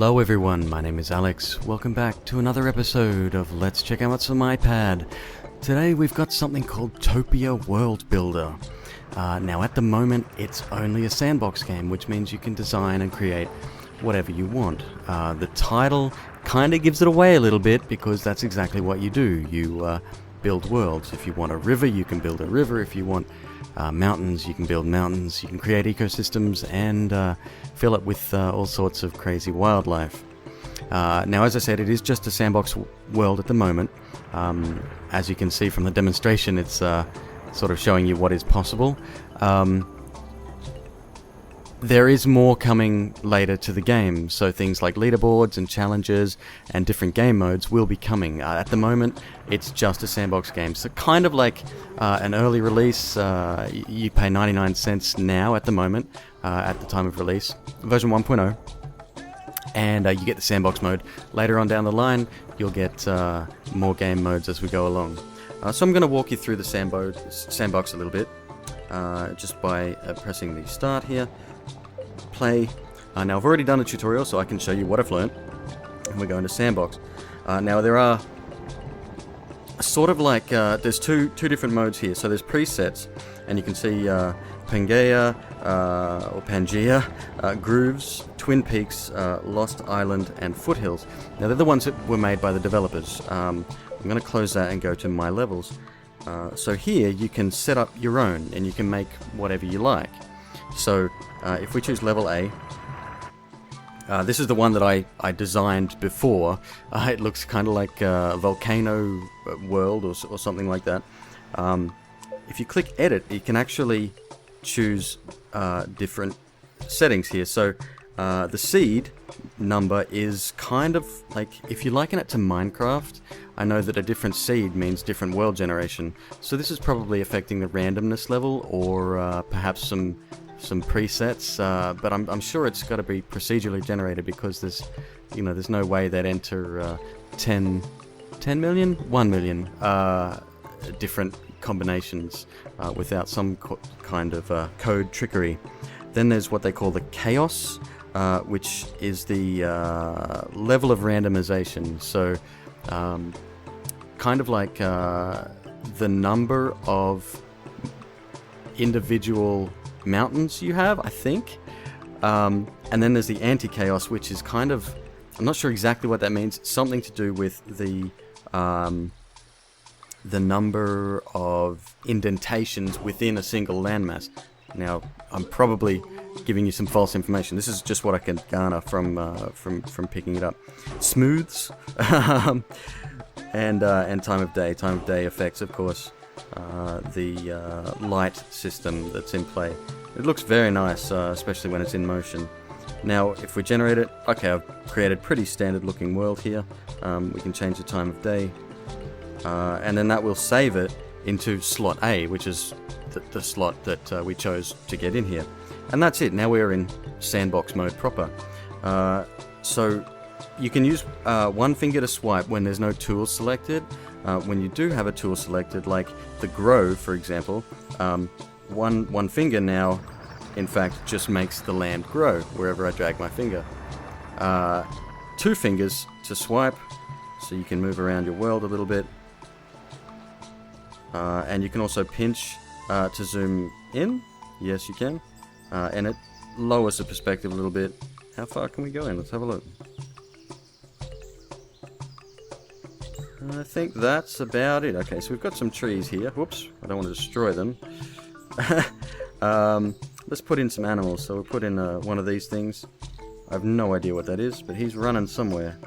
Hello everyone, my name is Alex. Welcome back to another episode of Let's Check Out What's on My Pad. Today we've got something called Topia World Builder. Now at the moment it's only a sandbox game, which means you can design and create whatever you want. The title kind of gives it away a little bit because that's exactly what you do. You build worlds. If you want a river, you can build a river. If you want mountains, you can build mountains. You can create ecosystems and fill it with all sorts of crazy wildlife. Now, as I said, it is just a sandbox world at the moment. As you can see from the demonstration, it's sort of showing you what is possible. There is more coming later to the game, so things like leaderboards and challenges and different game modes will be coming. At the moment, it's just a sandbox game, so kind of like an early release. You pay 99 cents now at the moment, at the time of release, version 1.0, and you get the sandbox mode. Later on down the line, you'll get more game modes as we go along. So I'm going to walk you through the sandbox a little bit, just by pressing the start here. Play. Now I've already done a tutorial, so I can show you what I've learned. And we're going to sandbox. Now there are sort of like there's two different modes here. So there's presets, and you can see Pangea or Pangea, Grooves, Twin Peaks, Lost Island, and Foothills. Now they're the ones that were made by the developers. I'm going to close that and go to My Levels. So here you can set up your own, and you can make whatever you like. So if we choose level A, this is the one that I designed before. It looks kind of like a volcano world or something like that. If you click edit, you can actually choose different settings here. So the seed number is kind of like, if you liken it to Minecraft, I know that a different seed means different world generation. So this is probably affecting the randomness level, or perhaps some presets, but I'm sure it's got to be procedurally generated, because there's no way they'd enter 10 million, 1 million different combinations without some kind of code trickery. Then there's what they call the chaos, which is the level of randomization. So kind of like the number of individual mountains you have, I think. And then there's the anti-chaos, which is kind of, I'm not sure exactly what that means, something to do with the number of indentations within a single landmass. Now, I'm probably giving you some false information. This is just what I can garner from picking it up. Smooths and time of day. Time of day affects, of course, the light system that's in play. It looks very nice, especially when it's in motion. Now, if we generate it, okay, I've created pretty standard looking world here. We can change the time of day, and then that will save it into slot A, which is the slot that we chose to get in here. And that's it. Now we're in sandbox mode proper. So you can use one finger to swipe when there's no tool selected. When you do have a tool selected, like the grow, for example, one finger now, in fact, just makes the land grow wherever I drag my finger. 2 fingers to swipe, so you can move around your world a little bit. And you can also pinch to zoom in. Yes, you can. And it lowers the perspective a little bit. How far can we go in? Let's have a look. I think that's about it. Okay, so we've got some trees here. Whoops, I don't want to destroy them. Let's put in some animals. So we'll put in one of these things. I have no idea what that is, but he's running somewhere.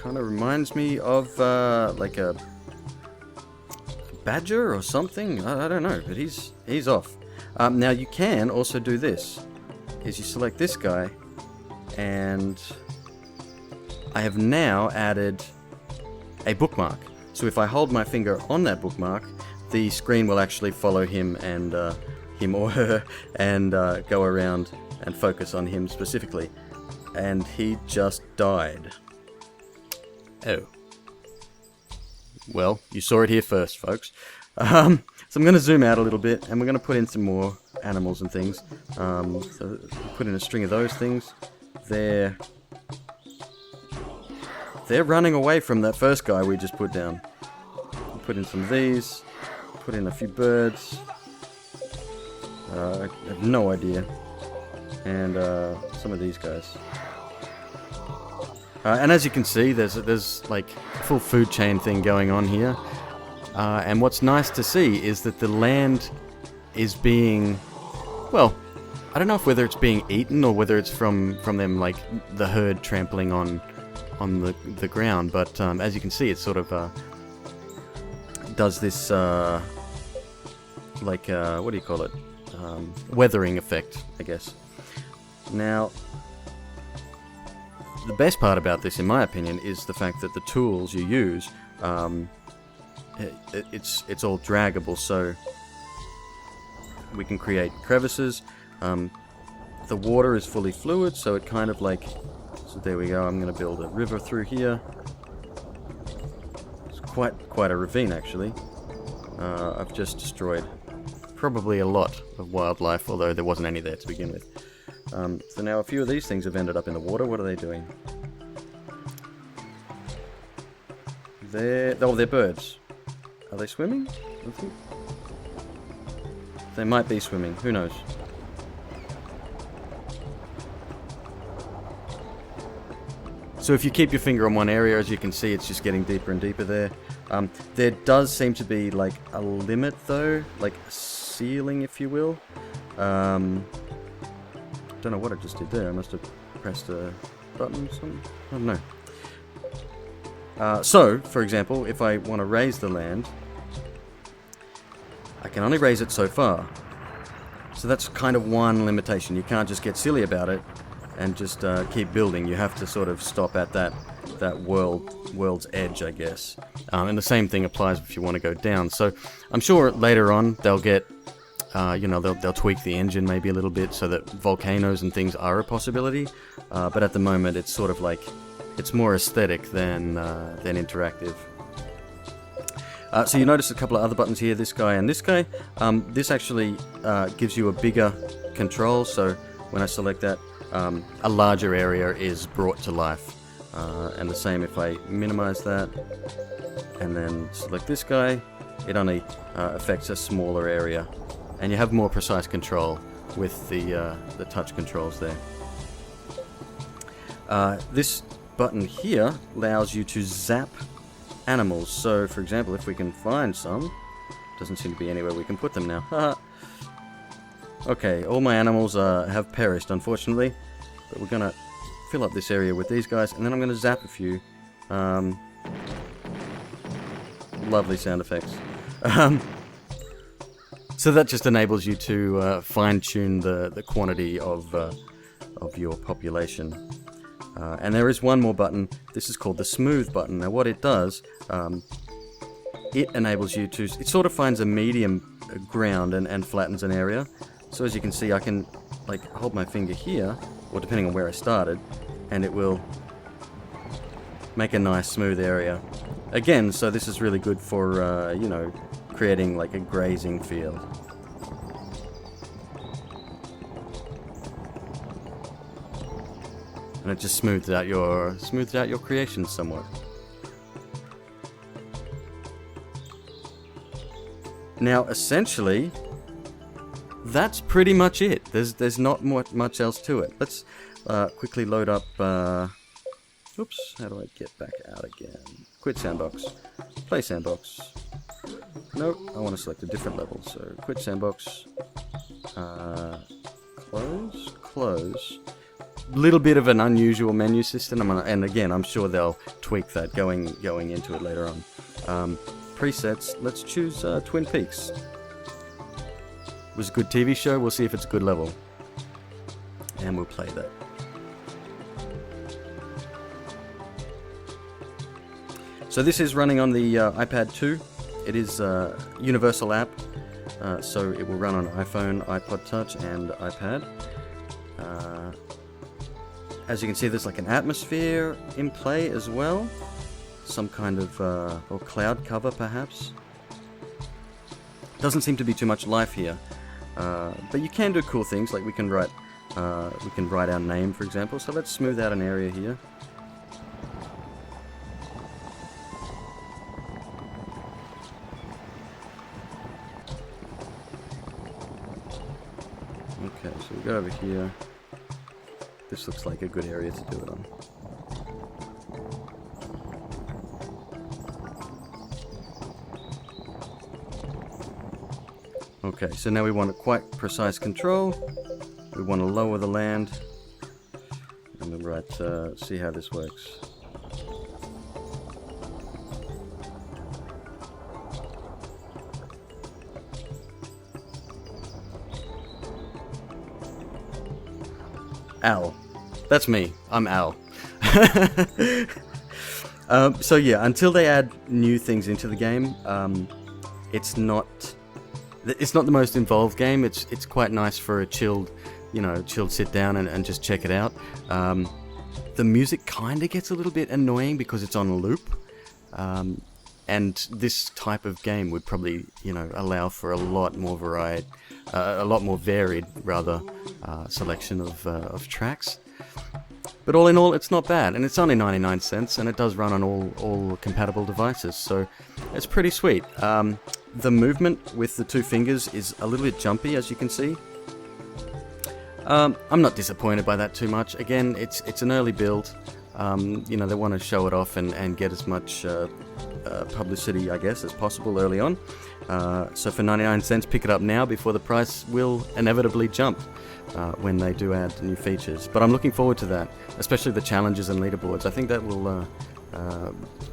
Kind of reminds me of like a badger or something. I don't know, but he's off. Now you can also do this. Is you select this guy, and I have now added a bookmark. So if I hold my finger on that bookmark, the screen will actually follow him and him or her and go around and focus on him specifically. And he just died. Oh. Well, you saw it here first, folks. So I'm going to zoom out a little bit, and we're going to put in some more animals and things. So put in a string of those things. They're running away from that first guy we just put down. Put in some of these. Put in a few birds. I have no idea. And some of these guys. And as you can see, there's like a full food chain thing going on here. And what's nice to see is that the land is being, well, I don't know whether it's being eaten or whether it's from them, like the herd trampling on the ground. But as you can see, it sort of does this like what do you call it? Weathering effect, I guess. Now, the best part about this, in my opinion, is the fact that the tools you use, it's all draggable, so we can create crevices. The water is fully fluid, so it kind of like, so there we go. I'm going to build a river through here. It's quite a ravine, actually. I've just destroyed probably a lot of wildlife, although there wasn't any there to begin with. So now a few of these things have ended up in the water. What are they doing? They're birds. Are they swimming? I think they might be swimming. Who knows? So if you keep your finger on one area, as you can see, it's just getting deeper and deeper there. There does seem to be like a limit though, like a ceiling, if you will. Don't know what I just did there. I must have pressed a button or something. I don't know. So, for example, if I want to raise the land, I can only raise it so far. So that's kind of one limitation. You can't just get silly about it and just keep building. You have to sort of stop at that world's edge, I guess. And the same thing applies if you want to go down. So I'm sure later on they'll get, they'll tweak the engine maybe a little bit so that volcanoes and things are a possibility. But at the moment, it's sort of like, it's more aesthetic than interactive. So you notice a couple of other buttons here, this guy and this guy. This actually gives you a bigger control. So when I select that, a larger area is brought to life. And the same if I minimize that and then select this guy, it only affects a smaller area. And you have more precise control with the touch controls there. This button here allows you to zap animals. So, for example, if we can find some, doesn't seem to be anywhere we can put them now. Okay, all my animals have perished, unfortunately, but we're gonna fill up this area with these guys, and then I'm gonna zap a few. Lovely sound effects. So that just enables you to fine-tune the quantity of your population. And there is one more button. This is called the smooth button. Now what it does, it enables you to, it sort of finds a medium ground and flattens an area. So as you can see, I can like hold my finger here, or depending on where I started, and it will make a nice smooth area. Again, so this is really good for, creating like a grazing field. And it just smoothed out your creations somewhat. Now, essentially, that's pretty much it. There's not much else to it. Let's quickly load up. Oops, how do I get back out again? Quit sandbox. Play sandbox. Nope, I want to select a different level. So quit sandbox. Close. Little bit of an unusual menu system, and again, I'm sure they'll tweak that going into it later on. Presets. Let's choose Twin Peaks. It was a good TV show. We'll see if it's a good level, and we'll play that. So this is running on the iPad 2. It is a universal app, so it will run on iPhone, iPod Touch, and iPad. As you can see, there's like an atmosphere in play as well. Some kind of or cloud cover, perhaps. Doesn't seem to be too much life here, but you can do cool things, like we can write our name, for example. So let's smooth out an area here. Okay, so we go over here. This looks like a good area to do it on. Okay, so now we want a quite precise control. We want to lower the land. And we'll write, see how this works. Al. That's me. I'm Al. So yeah, until they add new things into the game, it's not the most involved game. It's quite nice for a chilled sit down and just check it out. The music kind of gets a little bit annoying because it's on loop. And this type of game would probably, allow for a lot more varied selection of tracks. But all in all, it's not bad, and it's only 99 cents, and it does run on all compatible devices, so it's pretty sweet. The movement with the two fingers is a little bit jumpy, as you can see. I'm not disappointed by that too much. Again, it's an early build. They want to show it off and get as much publicity, I guess, as possible early on. So for 99 cents, pick it up now before the price will inevitably jump when they do add new features. But I'm looking forward to that, especially the challenges and leaderboards. I think that will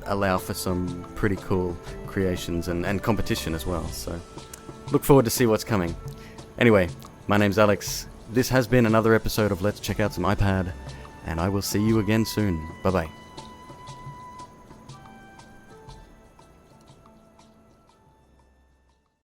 allow for some pretty cool creations and competition as well. So look forward to see what's coming. Anyway, my name's Alex. This has been another episode of Let's Check Out Some iPad, and I will see you again soon. Bye-bye.